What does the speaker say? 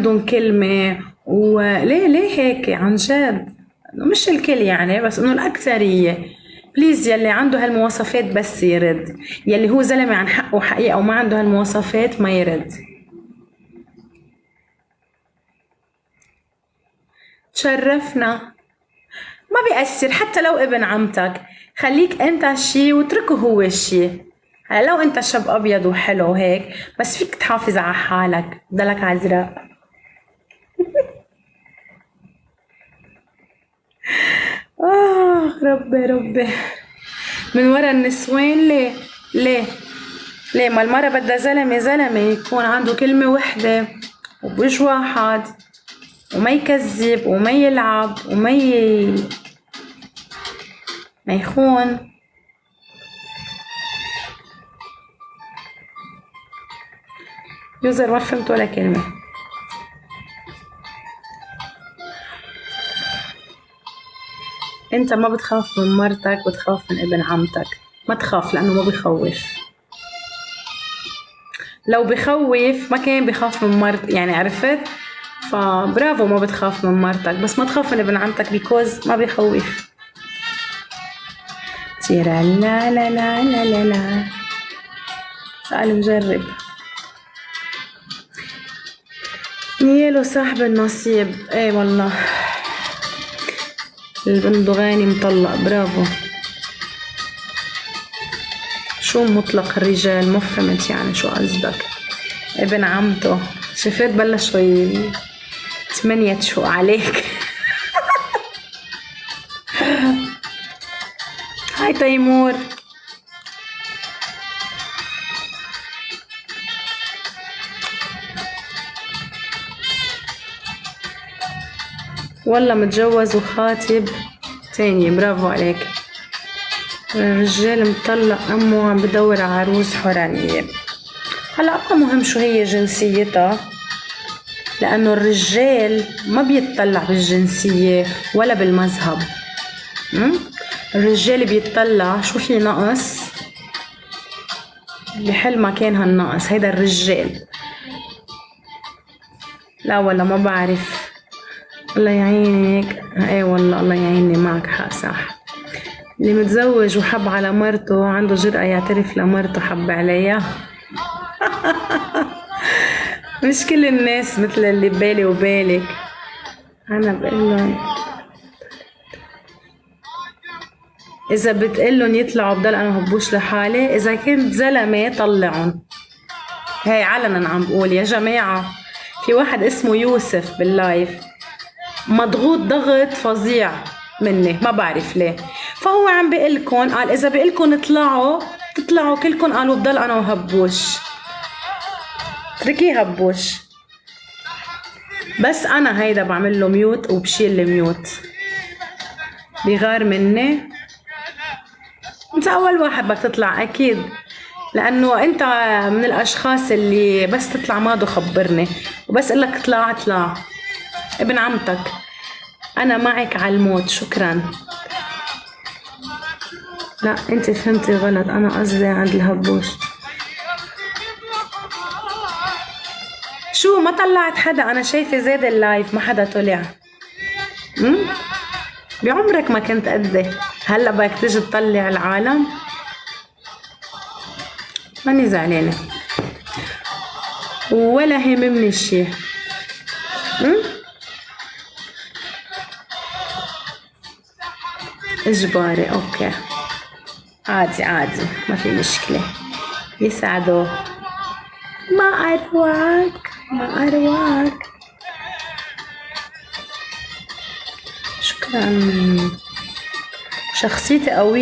عندهم كلمة. وليه هيك عن جد؟ مش الكل يعني، بس انه الأكثرية. بليز يلي عنده هالمواصفات بس يرد، يلي هو زلمة عن حقه حقيقة وما عنده هالمواصفات ما يرد. تشرفنا. ما بيأثر حتى لو ابن عمتك، خليك انت الشي واتركه هو الشي. هلا لو انت شاب ابيض وحلو هيك بس فيك تحافظ على حالك، ضلك عذراء. ربي ربي. من ورا النسوان ليه ليه ما المرة بدها زلمة يكون عنده كلمة وحدة وبوجه واحد، وما يكذب وما يلعب وما ما يخون. يوزر ما فهمت ولا كلمة. انت ما بتخاف من مرتك، بتخاف من ابن عمتك. ما تخاف لانه ما بيخوف. لو بخوف ما كان بخاف من مرت، يعني عرفت؟ فبرافو ما بتخاف من مرتك، بس ما تخاف من ابن عمتك بيكوز ما بيخوف. تيرا لا لا لا لا لا لا. سؤال مجرب. نيلو صاحب النصيب. ايه والله البندغاني مطلق. برافو. شو مطلق الرجال؟ ما فهمت يعني شو قصدك. ابن عمته شفت بلشوا تمنيتشوا عليك. هاي تيمور. والله متجوز وخاتب تاني. برافو عليك. الرجال مطلق امه عم بدور على عروس حورانية. هلا ما مهم شو هي جنسيتها، لانه الرجال ما بيتطلع بالجنسية ولا بالمذهب. الرجال بيتطلع شو في نقص بحل ما كان هالنقص. هيدا الرجال. لا والله ما بعرف. الله يعينك. ايه والله الله يعيني، معك حق صح. اللي متزوج وحب على مرته عنده جرأة يعترف لمرته حب عليها. مش كل الناس مثل اللي ببالي وبالك. انا بقلن اذا بتقلن يطلعوا بضل انا هبوش لحالي. اذا كنت زلمة طلعن. هاي علنا عم بقول يا جماعة. في واحد اسمه يوسف باللايف مضغوط ضغط فظيع مني ما بعرف ليه، فهو عم بقلكن قال اذا بقلكن تطلعوا كلكن قالوا بضل انا وهبوش. اتركيه هبوش. بس انا هيدا بعمل له ميوت وبشيل الميوت. بيغار مني. انت اول واحد بدك تطلع اكيد، لانه انت من الاشخاص اللي بس تطلع ماضو خبرني وبس قلك اطلع. ابن عمتك انا معك على الموت. شكرا. لا انت فهمتي غلط، انا قصدي عند الهبوش. شو ما طلعت حدا؟ انا شايفه زاد اللايف ما حدا طلع. بعمرك ما كنت قدي. هلا بدك تيجي تطلع العالم؟ ماني زعلانه ولا هممني الشي. اجباري. اوكي عادي ما في مشكله. يسعدوا. ما اروعك. شكرا. شخصيتي قوية.